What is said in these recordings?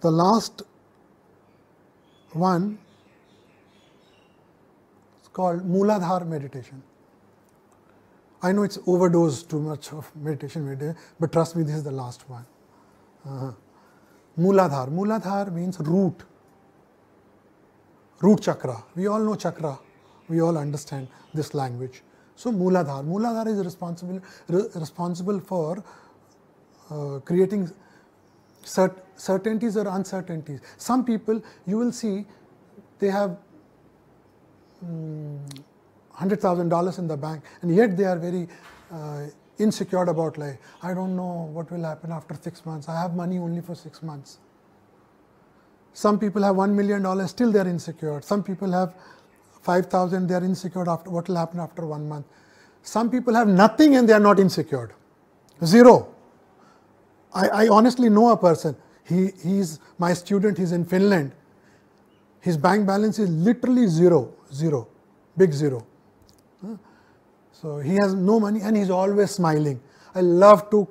the last one is called Mooladhara meditation. I know it's overdosed too much of meditation, but trust me, this is the last one. Muladhar. Muladhar means root chakra. We all know chakra. We all understand this language. So Mooladhar. Mooladhar is responsible for creating certainties or uncertainties. Some people, you will see, they have $100,000 in the bank, and yet they are very insecure about life. I don't know what will happen after 6 months. I have money only for 6 months. Some people have $1 million, still they are insecure. Some people have 5,000, they are insecure after what will happen after 1 month. Some people have nothing and they are not insecure. Zero. I honestly know a person. He's my student, he's in Finland. His bank balance is literally zero, big zero. So he has no money and he's always smiling. I love to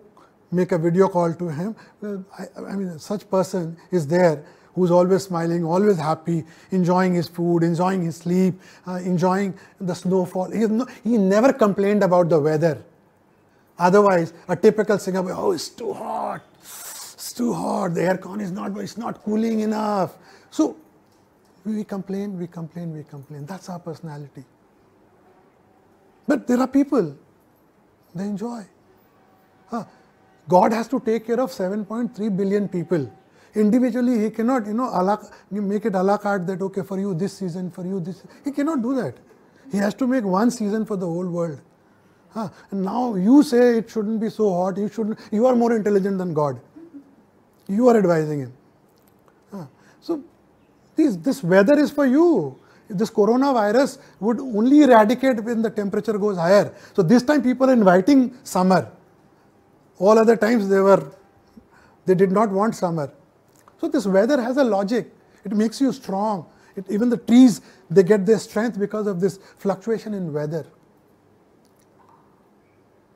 make a video call to him. I mean, such person is there who's always smiling, always happy, enjoying his food, enjoying his sleep, enjoying the snowfall. He never complained about the weather. Otherwise, a typical Singapore, oh, it's too hot, the aircon is not cooling enough. So we complain. That's our personality. But there are people, they enjoy. God has to take care of 7.3 billion people. Individually, he cannot, make it a la carte that, okay, for you this season, for you this. He cannot do that. He has to make one season for the whole world. And now you say it shouldn't be so hot, you are more intelligent than God. You are advising him. So this weather is for you. This coronavirus would only eradicate when the temperature goes higher. So this time people are inviting summer. All other times they did not want summer. So this weather has a logic. It makes you strong. Even the trees, they get their strength because of this fluctuation in weather.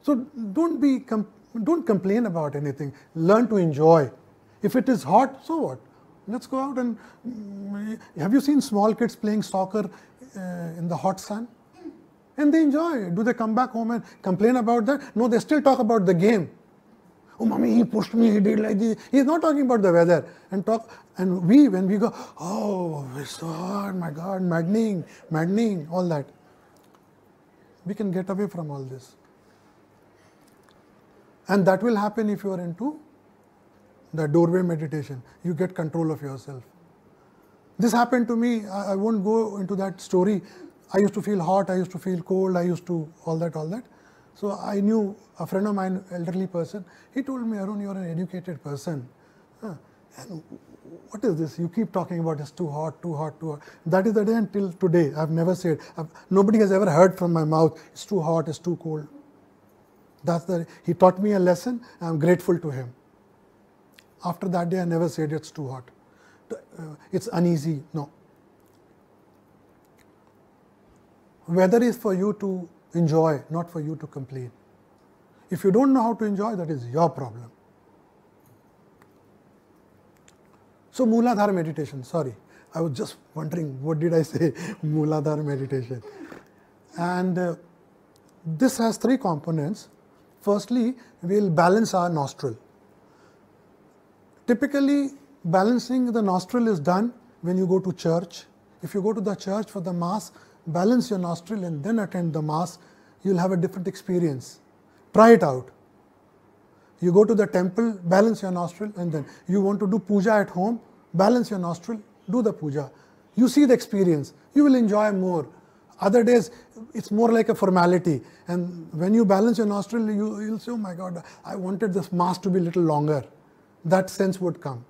So don't complain about anything. Learn to enjoy. If it is hot, so what? Let's go out and have you seen small kids playing soccer in the hot sun? And they enjoy it. Do they come back home and complain about that? No, they still talk about the game. Oh, mommy, he pushed me, he did like this. He's not talking about the weather. And when we go, oh, it's so hot, my God, maddening, all that. We can get away from all this. And that will happen if you are into the doorway meditation. You get control of yourself. This happened to me. I won't go into that story. I used to feel hot, I used to feel cold, I used to all that. So I knew a friend of mine, elderly person, he told me, Arun, you are an educated person. And what is this? You keep talking about it's too hot. That is the day until today. I've never said, nobody has ever heard from my mouth, it's too hot, it's too cold. He taught me a lesson, I'm grateful to him. After that day, I never said it's too hot. It's uneasy. No. Weather is for you to enjoy, not for you to complain. If you don't know how to enjoy, that is your problem. So Mooladhara meditation, sorry. I was just wondering, what did I say? Mooladhara meditation. And this has 3 components. Firstly, we will balance our nostril. Typically, balancing the nostril is done when you go to church. If you go to the church for the mass, balance your nostril and then attend the mass, you will have a different experience. Try it out. You go to the temple, balance your nostril, and then you want to do puja at home, balance your nostril, do the puja. You see the experience. You will enjoy more. Other days, it's more like a formality. And when you balance your nostril, you'll say, oh my God, I wanted this mass to be a little longer. That sense would come.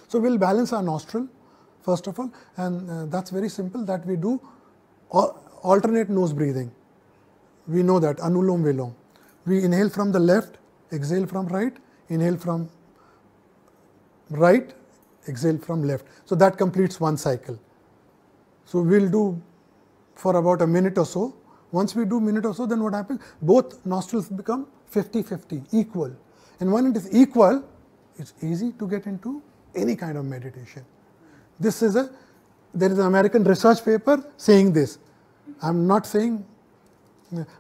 So we'll balance our nostril, first of all, and that's very simple, that we do alternate nose breathing. We know that, anulom vilom. We inhale from the left, exhale from right, inhale from right, exhale from left. So that completes one cycle. So we'll do for about a minute or so. Once we do a minute or so, then what happens? Both nostrils become 50-50, equal. And when it is equal, it's easy to get into any kind of meditation. There is an American research paper saying this. I am not saying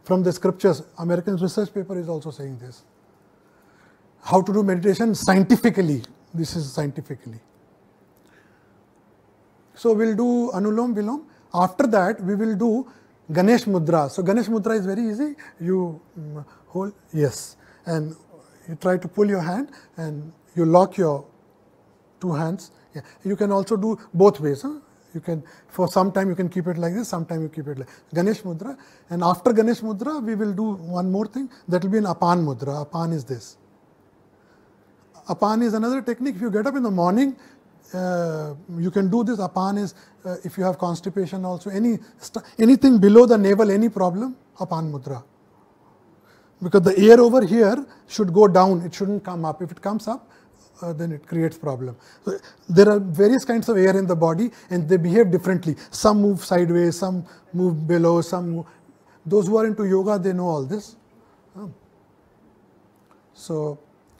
from the scriptures, American research paper is also saying this. How to do meditation scientifically, this is scientifically. So we will do Anulom Vilom. After that we will do Ganesha Mudra. So Ganesha Mudra is very easy. You hold, yes, and you try to pull your hand and you lock your two hands. Yeah. You can also do both ways. You can, for some time you can keep it like this, sometime you keep it like Ganesha Mudra. And after Ganesha Mudra we will do one more thing, that will be an Apan Mudra. Apan is this. Apan is another technique. If you get up in the morning, you can do this. Apan is, if you have constipation also, anything below the navel, any problem, Apan Mudra. Because the air over here should go down, it shouldn't come up. If it comes up, then it creates problem. So there are various kinds of air in the body and they behave differently. Some move sideways, some move below, some move. Those who are into yoga, they know all this. So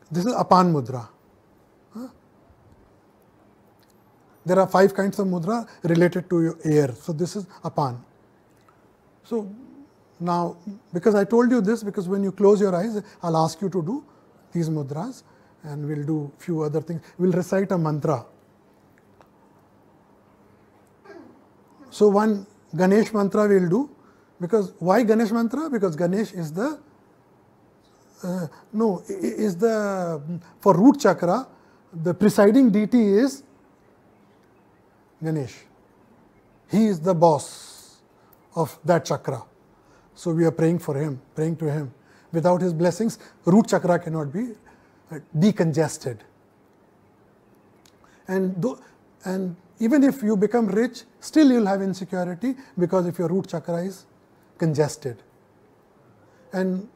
this is Apan Mudra. There are 5 kinds of mudra related to your air. So this is Apan. So now, because I told you this, because when you close your eyes, I'll ask you to do these mudras and we'll do few other things. We'll recite a mantra. So one Ganesh mantra we'll do. Because why Ganesh mantra? Because Ganesh is the for root chakra, the presiding deity is Ganesh. He is the boss of that chakra. So we are praying for him, praying to him. Without his blessings, root chakra cannot be decongested. And even if you become rich, still you will have insecurity, because if your root chakra is congested. And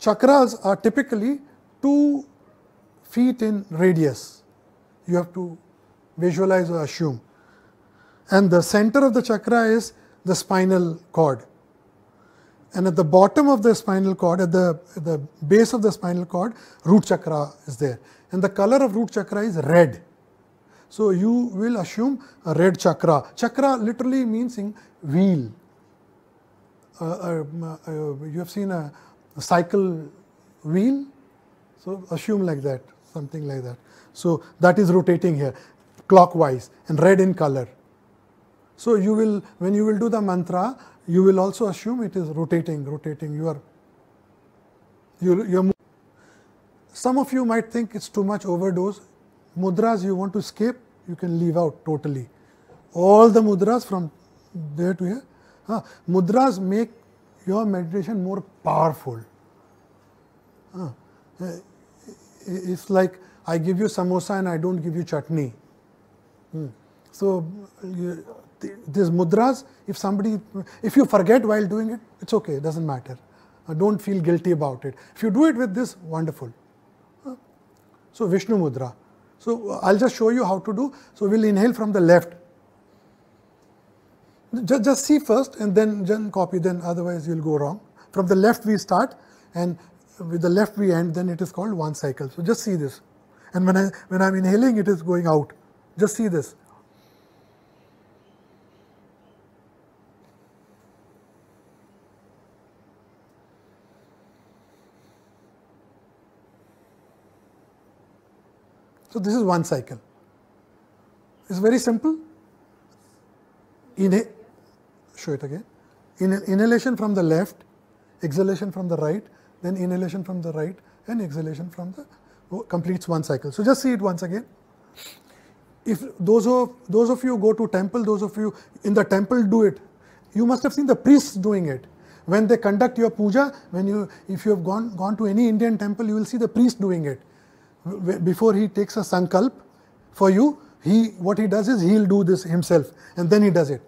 chakras are typically 2 feet in radius. You have to visualize or assume. And the center of the chakra is the spinal cord. And at the bottom of the spinal cord, at the base of the spinal cord, root chakra is there. And the color of root chakra is red. So you will assume a red chakra. Chakra literally means wheel. You have seen a cycle wheel? So assume like that, something like that. So that is rotating here, clockwise and red in color. So you will, when you will do the mantra, you will also assume it is rotating. Some of you might think it's too much overdose. Mudras you want to escape, you can leave out totally. All the mudras from there to here. Mudras make your meditation more powerful. It's like I give you samosa and I don't give you chutney. So these mudras, if you forget while doing it, it's okay, it doesn't matter. Don't feel guilty about it. If you do it with this, wonderful. So Vishnu Mudra. So I'll just show you how to do. So we'll inhale from the left. Just see first and then copy, then otherwise you'll go wrong. From the left we start and with the left we end, then it is called one cycle. So just see this. And when I'm inhaling, it is going out. Just see this. So this is one cycle. It's very simple. Show it again. Inhalation from the left, exhalation from the right, then inhalation from the right, and exhalation from the completes one cycle. So just see it once again. If those of you go to temple, those of you in the temple do it. You must have seen the priests doing it. When they conduct your puja, if you have gone to any Indian temple, you will see the priest doing it. Before he takes a sankalp for you, what he does is he'll do this himself and then he does it.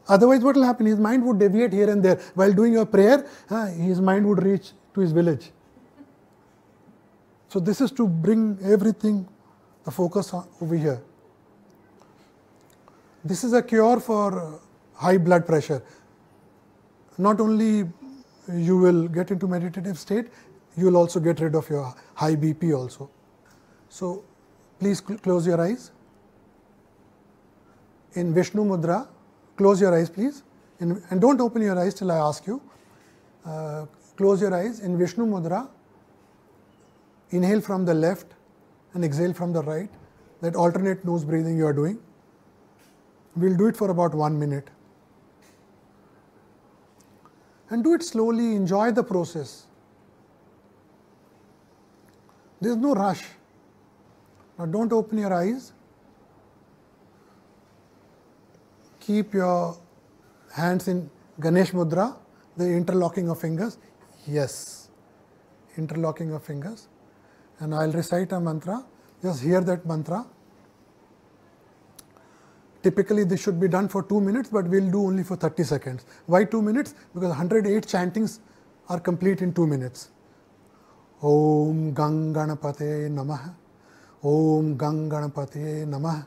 Otherwise what will happen? His mind would deviate here and there. While doing your prayer, his mind would reach to his village. So this is to bring everything, the focus over here. This is a cure for high blood pressure. Not only you will get into meditative state, you will also get rid of your high BP also. So please close your eyes. In Vishnu Mudra, close your eyes please, and don't open your eyes till I ask you. Close your eyes. In Vishnu Mudra, inhale from the left and exhale from the right. That alternate nose breathing you are doing. We'll do it for about 1 minute. And do it slowly, enjoy the process. There is no rush. Now don't open your eyes. Keep your hands in Ganesha Mudra, the interlocking of fingers. Yes, interlocking of fingers. And I'll recite a mantra. Just hear that mantra. Typically this should be done for 2 minutes, but we'll do only for 30 seconds. Why 2 minutes? Because 108 chantings are complete in 2 minutes. Om Gang Ganapate Namah. Om Gang Ganapate Namah.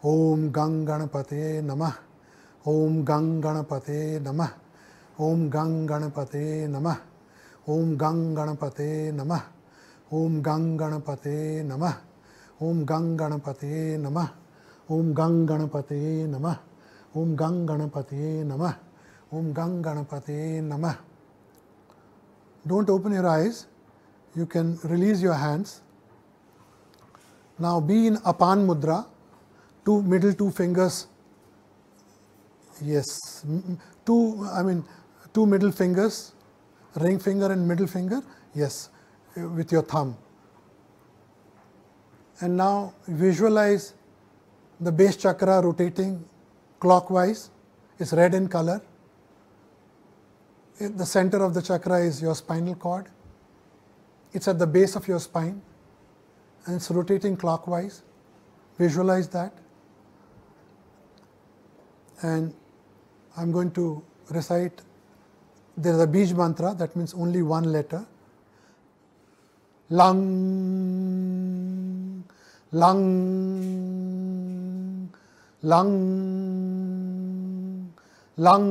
Om Gang Ganapate Namah. Om Gang Ganapate Namah. Om Gang Ganapate Namah. Om Gang Ganapate Namah. Om Gang Ganapate Namah. Om Gang Ganapate Namah. Om Gang Ganapate Namah. Om Gang Ganapate Namah. Om Gang Ganapate Namah. Don't open your eyes. You can release your hands. Now be in Apan Mudra. Middle two fingers. Yes. Two middle fingers. Ring finger and middle finger. Yes. With your thumb. And now visualize the base chakra rotating clockwise. It's red in color. The center of the chakra is your spinal cord. It's at the base of your spine and it's rotating clockwise. Visualize that. And I'm going to recite, there is a Bij mantra, that means only one letter. Lang, lang, lang, lang,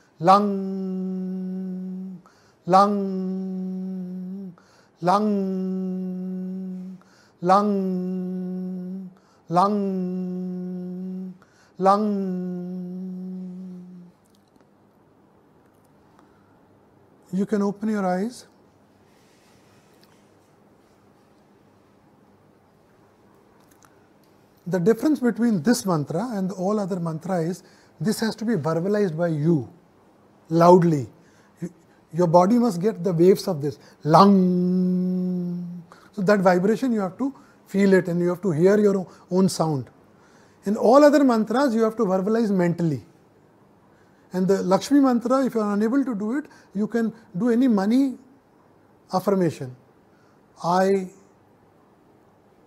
lang, lang, lang, lang, lang, lang. You can open your eyes. The difference between this mantra and all other mantra is this has to be verbalized by you loudly. Your body must get the waves of this lang. So that vibration you have to feel it and you have to hear your own sound. In all other mantras you have to verbalize mentally. And the Lakshmi mantra, if you are unable to do it, you can do any money affirmation. I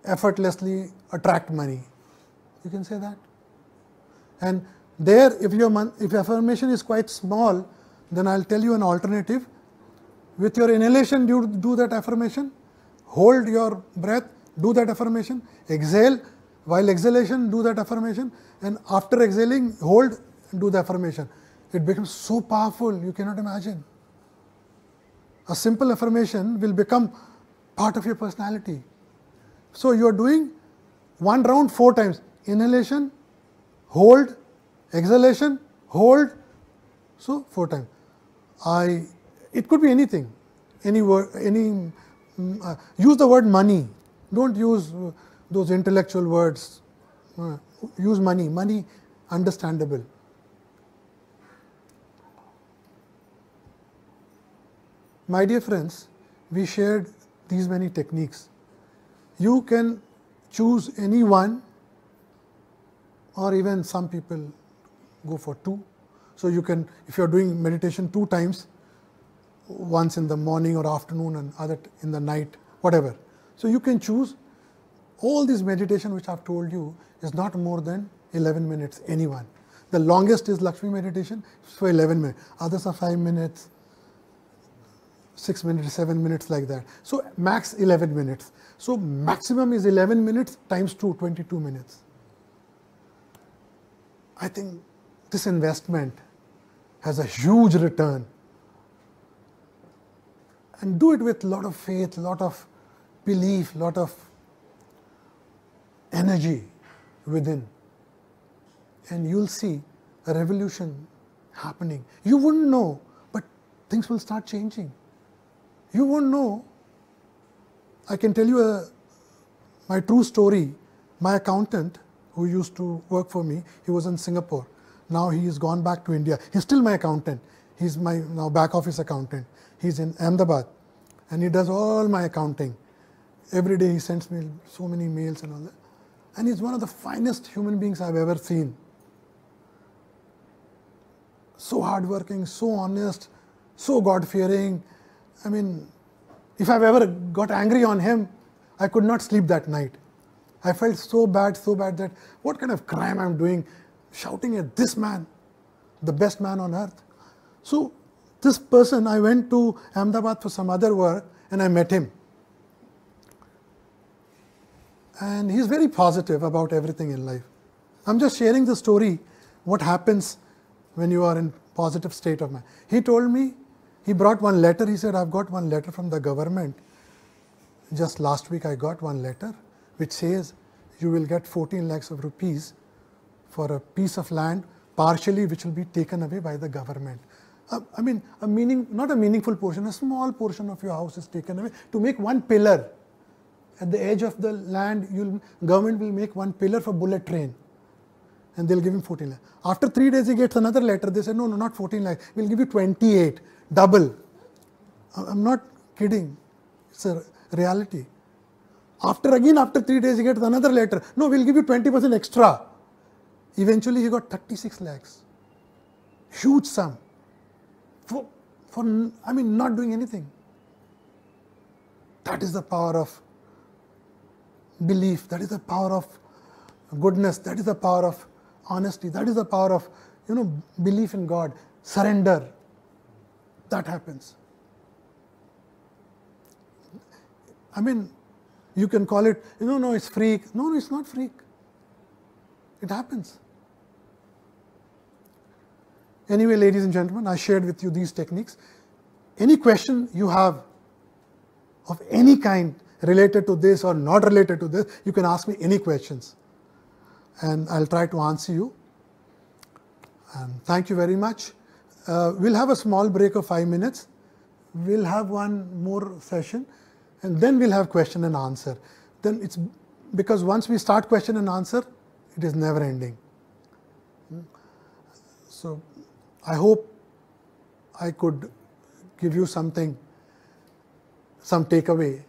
effortlessly attract money. You can say that. And there, if your affirmation is quite small, then I'll tell you an alternative. With your inhalation, you do that affirmation. Hold your breath, do that affirmation. Exhale. While exhalation, do that affirmation. And after exhaling, hold, do the affirmation. It becomes so powerful, you cannot imagine. A simple affirmation will become part of your personality. So you are doing one round 4 times. Inhalation, hold, exhalation, hold. So 4 times. It could be anything. Any word, use the word money. Don't use those intellectual words. Use money. Money, understandable. My dear friends, we shared these many techniques. You can choose any one, or even some people go for 2. So you can, if you are doing meditation 2 times, once in the morning or afternoon and other in the night, whatever. So you can choose. All this meditation which I have told you is not more than 11 minutes, anyone. The longest is Lakshmi meditation, for 11 minutes. Others are 5 minutes, 6 minutes, 7 minutes, like that. So max 11 minutes. So maximum is 11 minutes times 2, 22 minutes. I think this investment has a huge return. And do it with a lot of faith, a lot of belief, lot of energy within, and you'll see a revolution happening. You wouldn't know, but things will start changing. You won't know. I can tell you my true story. My accountant, who used to work for me, he was in Singapore. Now he has gone back to India. He's still my accountant. He's my now back office accountant. He's in Ahmedabad, and he does all my accounting. Every day he sends me so many mails and all that. And he's one of the finest human beings I've ever seen. So hardworking, so honest, so God-fearing. I mean, if I've ever got angry on him, I could not sleep that night. I felt so bad that what kind of crime I'm doing, shouting at this man, the best man on earth. So this person, I went to Ahmedabad for some other work and I met him. And he's very positive about everything in life. I'm just sharing the story, what happens when you are in positive state of mind. He told me, he brought one letter. He said, I've got one letter from the government. Just last week I got one letter which says you will get 14 lakhs of rupees for a piece of land partially which will be taken away by the government. I mean, not a meaningful portion, a small portion of your house is taken away to make one pillar. At the edge of the land, government will make one pillar for bullet train. And they'll give him 14 lakhs. After 3 days, he gets another letter. They say, no, not 14 lakhs. We'll give you 28, double. I'm not kidding. It's a reality. After 3 days, he gets another letter. No, we'll give you 20% extra. Eventually, he got 36 lakhs. Huge sum. For not doing anything. That is the power of belief. That is the power of goodness. That is the power of honesty. That is the power of, belief in God. Surrender. That happens. You can call it, no, it's freak. No, it's not freak. It happens. Anyway, ladies and gentlemen, I shared with you these techniques. Any question you have of any kind related to this or not related to this, you can ask me any questions. And I'll try to answer you. And thank you very much. We'll have a small break of 5 minutes. We'll have one more session. And then we'll have question and answer. Then it's because once we start question and answer, it is never ending. So I hope I could give you something, some takeaway.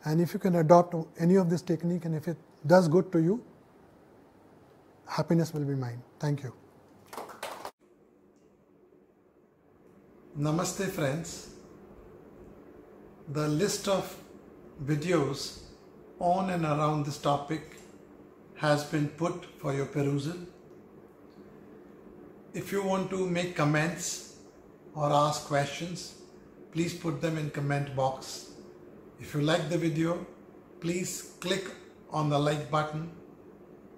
And if you can adopt any of this technique and if it does good to you, happiness will be mine. Thank you. Namaste friends. The list of videos on and around this topic has been put for your perusal. If you want to make comments or ask questions, please put them in comment box. If you like the video, please click on the like button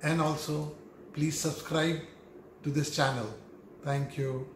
and also please subscribe to this channel. Thank you.